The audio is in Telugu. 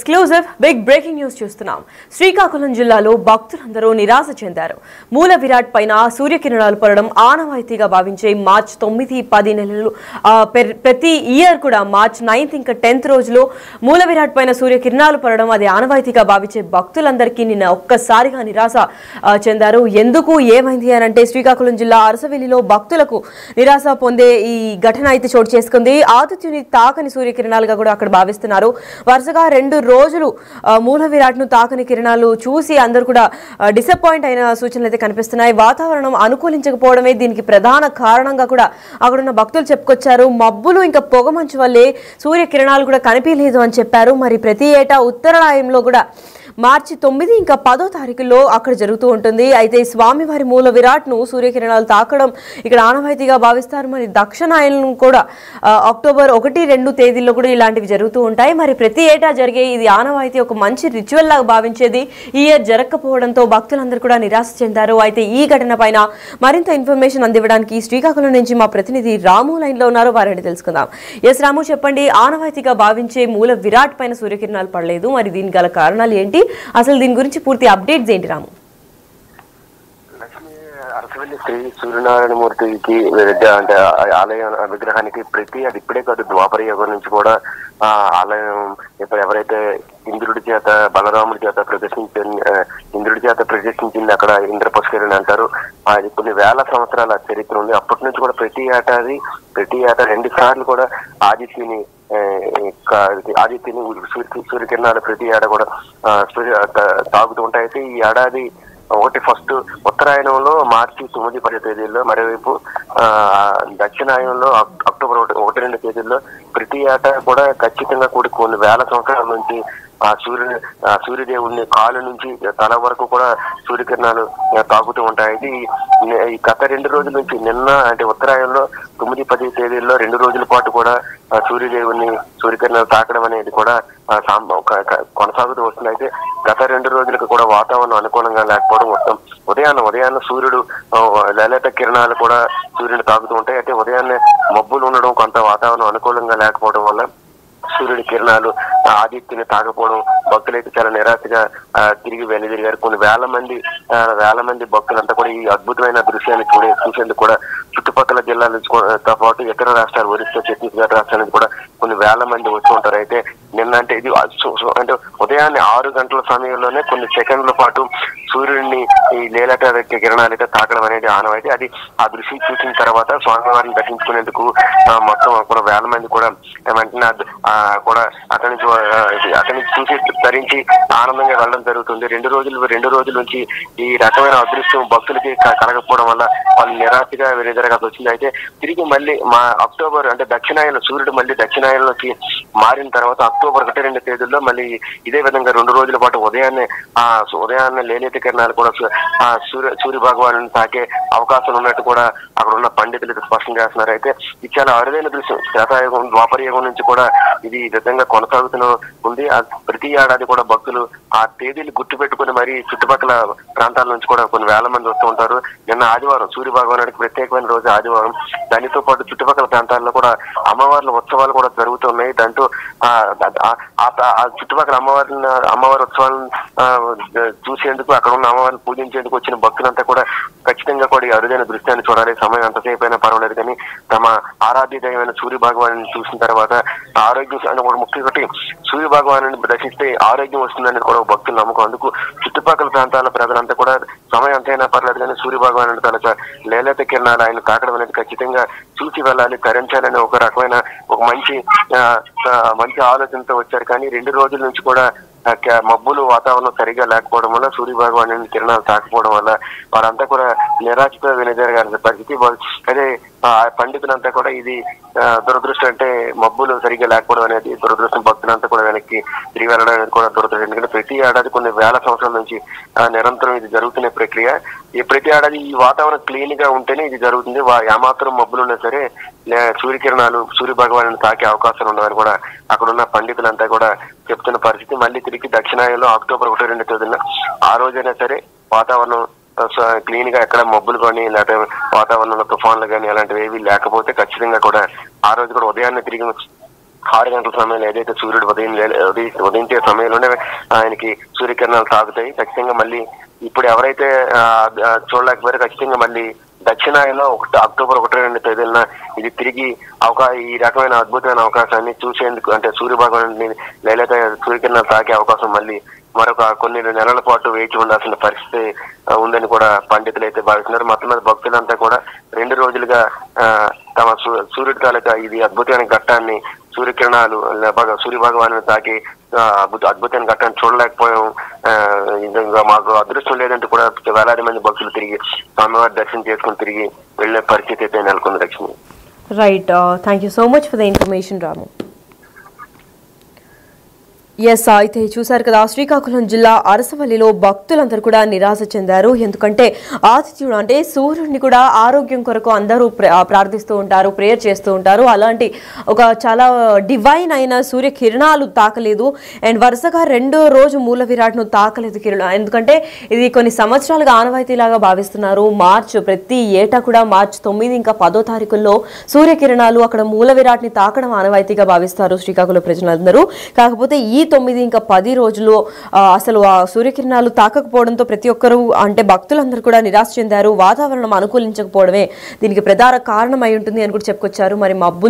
ఎక్స్క్లూజివ్ బిగ్ బ్రేకింగ్ న్యూస్ చూస్తున్నాం. శ్రీకాకుళం జిల్లాలో భక్తులందరూ నిరాశ చెందారు. మూల విరాట్ పైన సూర్యకిరణాలు పడడం ఆనవాయితీగా భావించే మార్చ్ 9, 10 నెలలు ప్రతి ఇయర్ కూడా మార్చ్ 9th ఇంకా 10th రోజులో మూల విరాట్ పైన సూర్యకిరణాలు పడడం అది ఆనవాయితీగా భావించే భక్తులందరికీ నిన్న ఒక్కసారిగా నిరాశ చెందారు. ఎందుకు ఏమైంది అని అంటే శ్రీకాకుళం జిల్లా అరసవెల్లిలో భక్తులకు నిరాశ పొందే ఈ ఘటన అయితే చోటు చేసుకుంది. ఆదిత్యుని తాకని సూర్యకిరణాలుగా కూడా అక్కడ భావిస్తున్నారు. వరుసగా 2 రోజులు మూల విరాట్ ను తాకని కిరణాలు చూసి అందరూ కూడా డిసప్పాయింట్ అయిన సూచనలు అయితే కనిపిస్తున్నాయి. వాతావరణం అనుకూలించకపోవడమే దీనికి ప్రధాన కారణంగా కూడా అక్కడున్న భక్తులు చెప్పుకొచ్చారు. మబ్బులు ఇంకా పొగమంచు వల్లే సూర్యకిరణాలు కూడా కనిపించలేదు అని చెప్పారు. మరి ప్రతి ఏటా ఉత్తరాయణంలో కూడా మార్చి 9 ఇంకా 10వ తారీఖుల్లో అక్కడ జరుగుతూ ఉంటుంది. అయితే స్వామివారి మూల విరాట్ ను సూర్యకిరణాలు తాకడం ఇక్కడ ఆనవాయితీగా భావిస్తారు. మరి దక్షిణాయనం కూడా అక్టోబర్ 1, 2 తేదీల్లో కూడా ఇలాంటివి జరుగుతూ ఉంటాయి. మరి ప్రతి ఏటా జరిగే ఇది ఆనవాయితీ ఒక మంచి రిచువల్ లాగా భావించేది ఈ ఇయర్ జరగకపోవడంతో భక్తులందరూ కూడా నిరాశ చెందారు. అయితే ఈ ఘటన పైన మరింత ఇన్ఫర్మేషన్ అందివ్వడానికి శ్రీకాకుళం నుంచి మా ప్రతినిధి రాము లైన్ లో ఉన్నారు. వారిని తెలుసుకుందాం. ఎస్ రాము, చెప్పండి. ఆనవాయితీగా భావించే మూల విరాట్ పైన సూర్యకిరణాలు పడలేదు, మరి దీనికి గల కారణాలు ఏంటి? అసలు దీని గురించి పూర్తి అప్డేట్స్ ఏంటి రాము? అరసవెల్లి శ్రీ సూర్యనారాయణమూర్తికి అంటే ఆలయం విగ్రహానికి అది ఇప్పుడే కాదు, ద్వాపర యుగం నుంచి కూడా ఆలయం ఇప్పుడు ఎవరైతే ఇంద్రుడి చేత బలరాముడి చేత ప్రదర్శించింది అక్కడ ఇంద్ర పుష్కరిణి అంటారు. అది కొన్ని వేల సంవత్సరాల చరిత్ర ఉంది. అప్పటి నుంచి కూడా ప్రతి ఏటా 2 సార్లు కూడా ఆదిత్యుని సూర్యకిరణాలు ప్రతి ఏటా కూడా తాగుతూ ఉంటాయి. అయితే ఈ ఏడాది ఫస్ట్ ఉత్తరాయణంలో మార్చి 9, 10 తేదీల్లో, మరోవైపు దక్షిణాయనంలో అక్టోబర్ 1, 2 తేదీల్లో ప్రతి ఏటా కూడా ఖచ్చితంగా కొన్ని వేల సంవత్సరాల నుంచి సూర్యదేవుడిని కాలు నుంచి తల వరకు కూడా సూర్యకిరణాలు తాగుతూ ఉంటాయి. ఈ గత 2 రోజుల నుంచి నిన్న అంటే ఉత్తరాయణంలో 9, 10 తేదీల్లో 2 రోజుల పాటు కూడా సూర్యకిరణాలు తాకడం అనేది కూడా కొనసాగుతూ వస్తుంది. అయితే గత 2 రోజులకు కూడా వాతావరణం అనుకూలంగా లేకపోవడం, మొత్తం ఉదయాన్న సూర్యుడు లలిత కిరణాలు కూడా సూర్యుని తాకుతూ ఉంటాయి. అయితే ఉదయాన్నే మబ్బులు ఉండడం, కొంత వాతావరణం అనుకూలంగా లేకపోవడం వల్ల సూర్యుడి కిరణాలు ఆదిత్యుని తాకపోవడం భక్తులైతే చాలా నిరాశగా తిరిగి వెనుదిరిగారు. కొన్ని వేల మంది భక్తులంతా కూడా ఈ అద్భుతమైన దృశ్యాన్ని చూసేందుకు కూడా చుట్టుపక్కల జిల్లాల నుంచి పాటు ఇతర రాష్ట్రాలు, ఒరిస్సా, ఛత్తీస్గఢ్ రాష్ట్రాల నుంచి కూడా కొన్ని వేల మంది వచ్చి ఉంటారు. అయితే నిన్న అంటే ఇది అంటే ఉదయాన్నే 6 గంటల సమయంలోనే కొన్ని సెకండ్ల పాటు సూర్యుడిని ఈ లేలట కిరణాలు అయితే తాకడం అనేది ఆనవాయితీ. అది ఆ దృశ్యం చూసిన తర్వాత స్వామివారిని దర్శించుకునేందుకు మొత్తం కూడా వేల మంది కూడా వెంటనే కూడా అక్కడి నుంచి చూసి ధరించి ఆనందంగా వెళ్ళడం జరుగుతుంది. 2 రోజుల నుంచి ఈ రకమైన అదృష్టం భక్తులకి కలగకపోవడం వల్ల వాళ్ళు నిరాశగా వెనుదిరగాల్సి వచ్చింది. అయితే తిరిగి మళ్ళీ అక్టోబర్ అంటే సూర్యుడు మళ్ళీ దక్షిణాయనంలోకి మారిన తర్వాత అక్టోబర్ 1, 2 తేదీల్లో మళ్ళీ ఇదే విధంగా 2 రోజుల పాటు ఉదయాన్నే లేలేత కిరణాలు కూడా సూర్య భగవాను తాకే అవకాశం ఉన్నట్టు కూడా అక్కడ ఉన్న పండితులు స్పష్టం చేస్తున్నారు. అయితే ఇది చాలా అరుదైన దృశ్యం. త్రేతాయుగం, ద్వాపర యుగం నుంచి కూడా ఇది విధంగా కొనసాగుతూ ఉంది. ప్రతి ఏడాది కూడా భక్తులు ఆ తేదీలు గుర్తు పెట్టుకుని మరి చుట్టుపక్కల ప్రాంతాల నుంచి కూడా కొన్ని వేల మంది వస్తూ ఉంటారు. నిన్న ఆదివారం, సూర్య భగవానుడికి ప్రత్యేకమైన రోజు ఆదివారం. దానితో పాటు చుట్టుపక్కల ప్రాంతాల్లో కూడా అమ్మవార్ల ఉత్సవాలు కూడా జరుగుతున్నాయి. దాంతో ఆ చుట్టుపక్కల అమ్మవారి ఉత్సవాలను చూసేందుకు, అక్కడ ఉన్న అమ్మవారిని పూజించేందుకు వచ్చిన భక్తులంతా కూడా ఖచ్చితంగా కూడా ఈ అరుదైన దృశ్యాన్ని చూడాలి. సమయం ఎంతసేపు అయినా పర్వాలేదు కానీ తమ ఆరాధ్య దైవమైన సూర్య భగవాను చూసిన తర్వాత ఆరోగ్యం ముఖ్యంగా సూర్య భగవాను దర్శిస్తే ఆరోగ్యం వస్తుందని కూడా భక్తులు నమ్మకం. అందుకు చుట్టుపక్కల ప్రాంతాల ప్రజలంతా కూడా సమయం ఎంతైనా పర్లేదు కానీ సూర్య భగవాను తన లేలేత కిరణాలు ఆయన తాకడం అనేది ఖచ్చితంగా చూసి వెళ్ళాలి, తరించాలని ఒక రకమైన మంచి ఆలోచనతో వచ్చారు. కానీ 2 రోజుల నుంచి కూడా మబ్బులు వాతావరణం సరిగా లేకపోవడం వల్ల సూర్య భగవాను కిరణాలు తాకపోవడం వల్ల వారంతా కూడా నిరాశతో వెనుదిరగాల్సిన పరిస్థితి. అదే పండితులంతా కూడా ఇది దురదృష్టం, అంటే మబ్బులు సరిగ్గా లేకపోవడం అనేది దురదృష్టం. భక్తులంతా కూడా వెనక్కి తిరిగి వెళ్ళడం అనేది కూడా దురదృష్టం. ఎందుకంటే ప్రతి ఏడాది కొన్ని వేల సంవత్సరాల నుంచి నిరంతరం ఇది జరుగుతున్న ప్రక్రియ. ఈ ప్రతి ఏడాది ఈ వాతావరణం క్లీన్ గా ఉంటేనే ఇది జరుగుతుంది. ఏమాత్రం మబ్బులు ఉన్నా సరే సూర్యకిరణాలు సూర్య భగవాను తాకే అవకాశాలు ఉండవని కూడా అక్కడ ఉన్న పండితులంతా కూడా చెప్తున్న పరిస్థితి. మళ్ళీ తిరిగి దక్షిణాయనంలో అక్టోబర్ 1, 2 తేదీన ఆ రోజైనా సరే వాతావరణం క్లీన్ గా ఎక్కడ మబ్బులు కానీ లేకపోతే వాతావరణంలో తుఫాన్లు కానీ అలాంటివి ఏవి లేకపోతే ఖచ్చితంగా కూడా ఆ రోజు కూడా ఉదయాన్నే తిరిగి 6 గంటల సమయంలో ఏదైతే సూర్యుడు ఉదయించే సమయంలోనే ఆయనకి సూర్యకిరణాలు తాకుతాయి. ఖచ్చితంగా మళ్ళీ ఇప్పుడు ఎవరైతే చూడలేకపోయారో ఖచ్చితంగా మళ్ళీ దక్షిణాయనలో అక్టోబర్ 1-2 తేదీన ఇది తిరిగి ఈ రకమైన అద్భుతమైన అవకాశాన్ని చూసేందుకు, అంటే సూర్య భగవానుడిని లేదా సూర్యకిరణాలు తాకే అవకాశం మళ్ళీ మరొక కొన్ని నెలల పాటు వేచి ఉండాల్సిన పరిస్థితి ఉందని కూడా పండితులు అయితే భావిస్తున్నారు. మొత్తం మీద భక్తులంతా కూడా 2 రోజులుగా తమ సూర్యుడి తాలూకా ఇది అద్భుతమైన ఘట్టాన్ని, సూర్యకిరణాలు సూర్య భగవాను తాకి అద్భుతమైన ఘట్టాన్ని చూడలేకపోయాం, మాకు అదృష్టం లేదంటూ కూడా వేలాది మంది భక్తులు తిరిగి స్వామివారి దర్శనం చేసుకుని తిరిగి వెళ్లే పరిస్థితి అయితే నెలకొంది. Lakshmi. Right, thank you so much for the information Ramu. Yes, అయితే చూశారు కదా, శ్రీకాకుళం జిల్లా అరసవల్లిలో భక్తులందరూ కూడా నిరాశ చెందారు. ఎందుకంటే ఆదిత్యుడు అంటే సూర్యుడిని కూడా ఆరోగ్యం కొరకు అందరూ ప్రార్థిస్తూ ఉంటారు, ప్రేయర్ చేస్తూ ఉంటారు. అలాంటి ఒక చాలా డివైన్ అయిన సూర్య కిరణాలు తాకలేదు. అండ్ వరుసగా 2వ రోజు మూల విరాట్ను తాకలేదు కిరణం. ఎందుకంటే ఇది కొన్ని సంవత్సరాలుగా ఆనవాయితీలాగా భావిస్తున్నారు. ప్రతి ఏటా కూడా మార్చి 9 ఇంకా 10వ తారీఖుల్లో సూర్యకిరణాలు అక్కడ మూల విరాట్ని తాకడం ఆనవాయితీగా భావిస్తారు శ్రీకాకుళం ప్రజలందరూ. కాకపోతే ఈ 9 ఇంకా 10 రోజులు అసలు ఆ సూర్యకిరణాలు తాకకపోవడంతో ప్రతి ఒక్కరూ, అంటే భక్తులందరూ కూడా నిరాశ చెందారు. వాతావరణం అనుకూలించకపోవడమే దీనికి ప్రధాన కారణమై ఉంటుంది అని కూడా చెప్పుకొచ్చారు. మరి మబ్బు